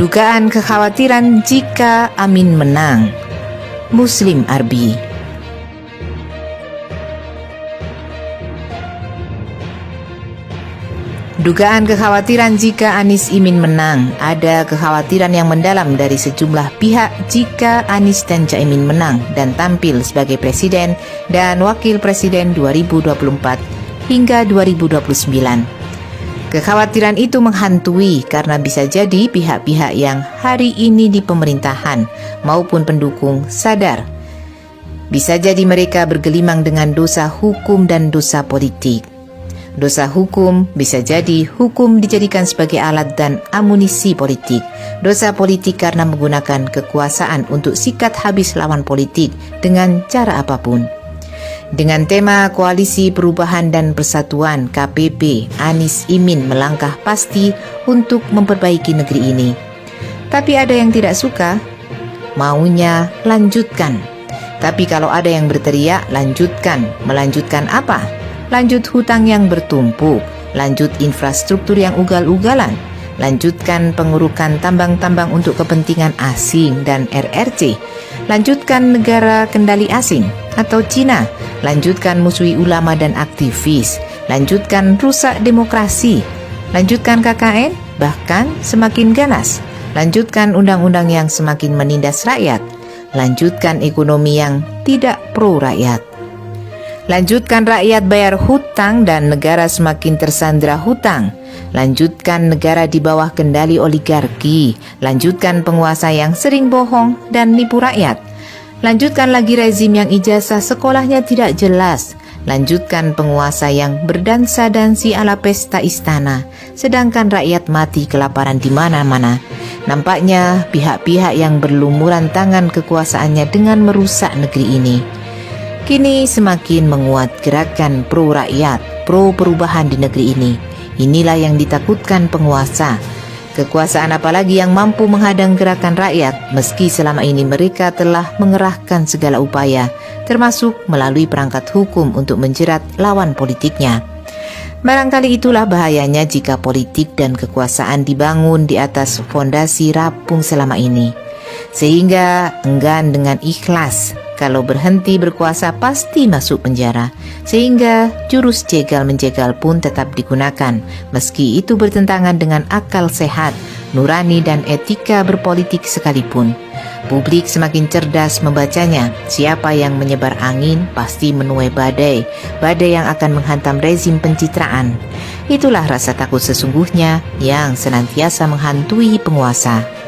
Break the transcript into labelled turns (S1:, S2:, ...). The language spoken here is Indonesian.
S1: Dugaan kekhawatiran jika Amin menang. Muslim Arbi. Dugaan kekhawatiran jika Anies Imin menang. Ada kekhawatiran yang mendalam dari sejumlah pihak jika Anies dan Caimin menang dan tampil sebagai presiden dan wakil presiden 2024 hingga 2029. Kekhawatiran itu menghantui karena bisa jadi pihak-pihak yang hari ini di pemerintahan maupun pendukung sadar. Bisa jadi mereka bergelimang dengan dosa hukum dan dosa politik. Dosa hukum bisa jadi hukum dijadikan sebagai alat dan amunisi politik. Dosa politik karena menggunakan kekuasaan untuk sikat habis lawan politik dengan cara apapun. Dengan tema Koalisi Perubahan dan Persatuan KPP, Anies Imin melangkah pasti untuk memperbaiki negeri ini. Tapi ada yang tidak suka, maunya lanjutkan. Tapi kalau ada yang berteriak, lanjutkan. Melanjutkan apa? Lanjut hutang yang bertumpuk, lanjut infrastruktur yang ugal-ugalan, lanjutkan pengurukan tambang-tambang untuk kepentingan asing dan RRC, lanjutkan negara kendali asing atau Cina, lanjutkan musuhi ulama dan aktivis, lanjutkan rusak demokrasi, lanjutkan KKN, bahkan semakin ganas, lanjutkan undang-undang yang semakin menindas rakyat, lanjutkan ekonomi yang tidak pro rakyat. Lanjutkan rakyat bayar hutang dan negara semakin tersandra hutang. Lanjutkan negara di bawah kendali oligarki. Lanjutkan penguasa yang sering bohong dan nipu rakyat. Lanjutkan lagi rezim yang ijazah sekolahnya tidak jelas. Lanjutkan penguasa yang berdansa-dansi ala pesta istana, sedangkan rakyat mati kelaparan di mana-mana. Nampaknya pihak-pihak yang berlumuran tangan kekuasaannya dengan merusak negeri ini. Kini semakin menguat gerakan pro rakyat, pro perubahan di negeri ini. Inilah yang ditakutkan penguasa. Kekuasaan apalagi yang mampu menghadang gerakan rakyat, meski selama ini mereka telah mengerahkan segala upaya, termasuk melalui perangkat hukum untuk menjerat lawan politiknya. Barangkali itulah bahayanya jika politik dan kekuasaan dibangun di atas fondasi rapuh selama ini. Sehingga enggan dengan ikhlas, kalau berhenti berkuasa pasti masuk penjara. Sehingga jurus jegal menjegal pun tetap digunakan, meski itu bertentangan dengan akal sehat, nurani dan etika berpolitik sekalipun. Publik semakin cerdas membacanya. Siapa yang menyebar angin pasti menuai badai, badai yang akan menghantam rezim pencitraan. Itulah rasa takut sesungguhnya yang senantiasa menghantui penguasa.